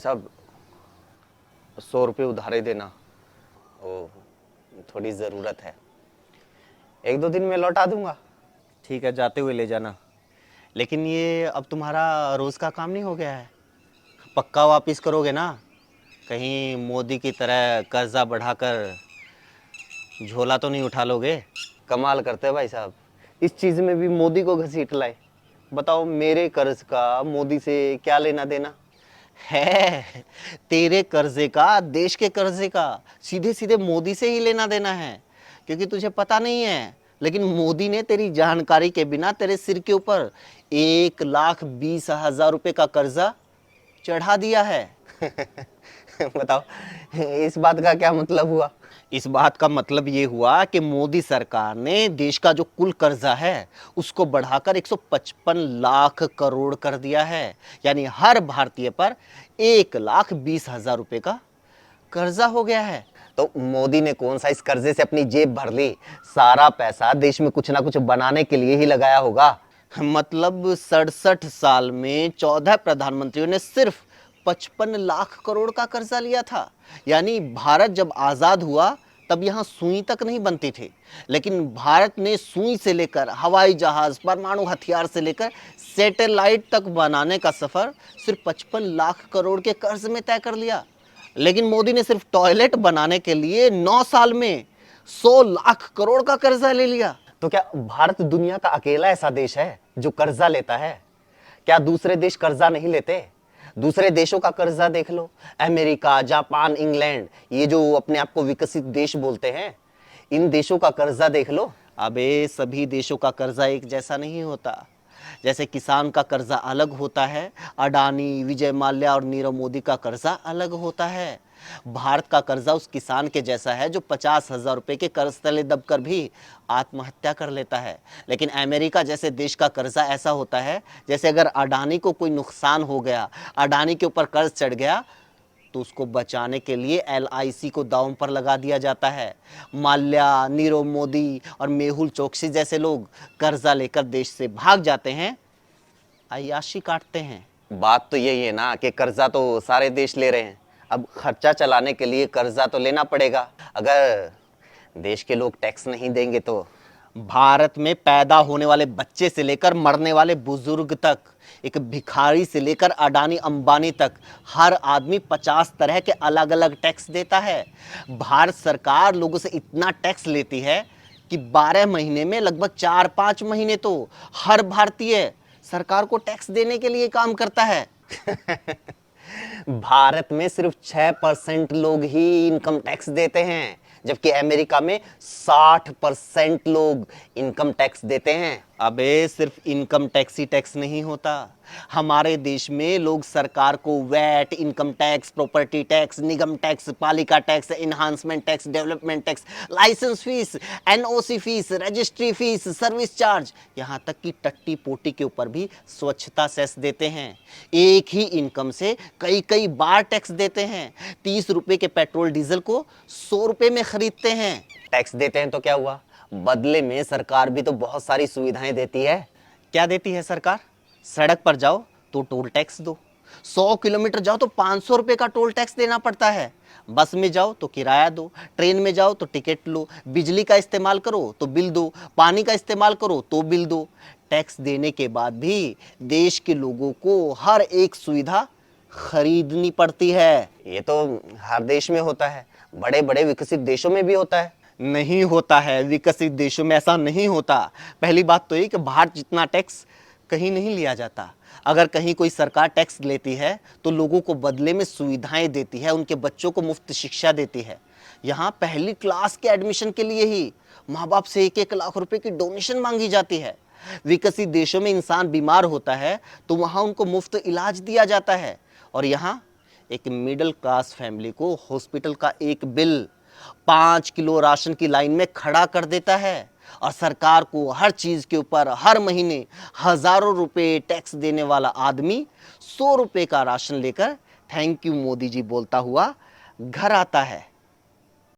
साहब 100 रुपये उधार ही देना, ओ थोड़ी ज़रूरत है। 1-2 दिन में लौटा दूंगा। ठीक है, जाते हुए ले जाना। लेकिन ये अब तुम्हारा रोज़ का काम नहीं हो गया है? पक्का वापस करोगे ना? कहीं मोदी की तरह कर्जा बढ़ाकर झोला तो नहीं उठा लोगे? कमाल करते हैं भाई साहब, इस चीज़ में भी मोदी को घसीट लाए। बताओ मेरे कर्ज का मोदी से क्या लेना देना। है, तेरे कर्जे का, देश के कर्जे का सीधे सीधे मोदी से ही लेना देना है। क्योंकि तुझे पता नहीं है, लेकिन मोदी ने तेरी जानकारी के बिना तेरे सिर के ऊपर 1,20,000 रुपए का कर्जा चढ़ा दिया है। बताओ इस बात का क्या मतलब हुआ। इस बात का मतलब ये हुआ कि मोदी सरकार ने देश का जो कुल कर्जा है उसको बढ़ाकर 155 लाख करोड़ कर दिया है। यानी हर भारतीय पर 1,20,000 रुपए का कर्जा हो गया है। तो मोदी ने कौन सा इस कर्जे से अपनी जेब भर ली, सारा पैसा देश में कुछ ना कुछ बनाने के लिए ही लगाया होगा। मतलब 67 साल में 14 प्रधानमंत्रियों ने सिर्फ 55 लाख करोड़ का कर्जा लिया था। यानी भारत जब आजाद हुआ तब यहाँ सुई तक नहीं बनती थी, लेकिन भारत ने सुई से लेकर हवाई जहाज, परमाणु हथियार से लेकर सैटेलाइट तक बनाने का सफर सिर्फ 55 लाख करोड़ के कर्ज में तय कर लिया। लेकिन मोदी ने सिर्फ टॉयलेट बनाने के लिए 9 साल में 100 लाख करोड़ का कर्जा ले लिया। तो क्या भारत दुनिया का अकेला ऐसा देश है जो कर्जा लेता है? क्या दूसरे देश कर्जा नहीं लेते? दूसरे देशों का कर्जा देख लो, अमेरिका, जापान, इंग्लैंड, ये जो अपने आप को विकसित देश बोलते हैं, इन देशों का कर्जा देख लो। अबे सभी देशों का कर्जा एक जैसा नहीं होता। जैसे किसान का कर्जा अलग होता है, अडानी, विजय माल्या और नीरव मोदी का कर्जा अलग होता है। भारत का कर्जा उस किसान के जैसा है जो 50,000 रुपए के कर्ज तले दबकर भी आत्महत्या कर लेता है। लेकिन अमेरिका जैसे देश का कर्जा ऐसा होता है जैसे अगर अडानी को कोई नुकसान हो गया, अडानी के ऊपर कर्ज चढ़ गया, तो उसको बचाने के लिए LIC को दांव पर लगा दिया जाता है। माल्या, नीरव मोदी और मेहुल चोकसी जैसे लोग कर्जा लेकर देश से भाग जाते हैं, अय्याशी काटते हैं। बात तो यही है ना कि कर्जा तो सारे देश ले रहे हैं, अब खर्चा चलाने के लिए कर्जा तो लेना पड़ेगा। अगर देश के लोग टैक्स नहीं देंगे तो भारत में पैदा होने वाले बच्चे से लेकर मरने वाले बुजुर्ग तक, एक भिखारी से लेकर अडानी अंबानी तक, हर आदमी 50 तरह के अलग अलग टैक्स देता है। भारत सरकार लोगों से इतना टैक्स लेती है कि 12 महीने में लगभग 4-5 महीने तो हर भारतीय सरकार को टैक्स देने के लिए काम करता है। भारत में सिर्फ 6% लोग ही इनकम टैक्स देते हैं, जबकि अमेरिका में 60% लोग इनकम टैक्स देते हैं। अबे सिर्फ इनकम टैक्स ही टैक्स नहीं होता। हमारे देश में लोग सरकार को VAT, income tax, property tax, निगम टैक्स, पालिका tax, enhancement tax, development tax, license fees, NOC fees, registry fees, service charge, यहाँ तक कि टट्टी पोटी के ऊपर भी स्वच्छता सेस देते हैं। एक ही इनकम से कई कई बार टैक्स देते हैं। 30 रुपए के पेट्रोल डीजल को 100 रुपए में खरीदते हैं। टैक्स देते हैं तो क्या हुआ, बदले में सरकार भी तो बहुत सारी सुविधाएं देती है। क्या देती है सरकार? सड़क पर जाओ तो टोल टैक्स दो, 100 किलोमीटर जाओ तो 500 रुपए का टोल टैक्स देना पड़ता है। बस में जाओ तो किराया दो, ट्रेन में जाओ तो टिकट लो, बिजली का इस्तेमाल करो तो बिल दो, पानी का इस्तेमाल करो तो बिल दो। टैक्स देने के बाद भी देश के लोगों को हर एक सुविधा खरीदनी पड़ती है। ये तो हर देश में होता है, बड़े बड़े विकसित देशों में भी होता है। नहीं होता है, विकसित देशों में ऐसा नहीं होता। पहली बात तो ये कि भारत जितना टैक्स कहीं नहीं लिया जाता। अगर कहीं कोई सरकार टैक्स लेती है तो लोगों को बदले में सुविधाएं देती है, उनके बच्चों को मुफ्त शिक्षा देती है। यहाँ पहली क्लास के एडमिशन के लिए ही माँ बाप से 1-1 लाख रुपए की डोनेशन मांगी जाती है। विकसित देशों में इंसान बीमार होता है तो वहाँ उनको मुफ्त इलाज दिया जाता है, और यहाँ एक मिडिल क्लास फैमिली को हॉस्पिटल का एक बिल 5 किलो राशन की लाइन में खड़ा कर देता है। और सरकार को हर चीज के ऊपर हर महीने हजारों रुपए टैक्स देने वाला आदमी 100 रुपए का राशन लेकर थैंक यू मोदी जी बोलता हुआ घर आता है।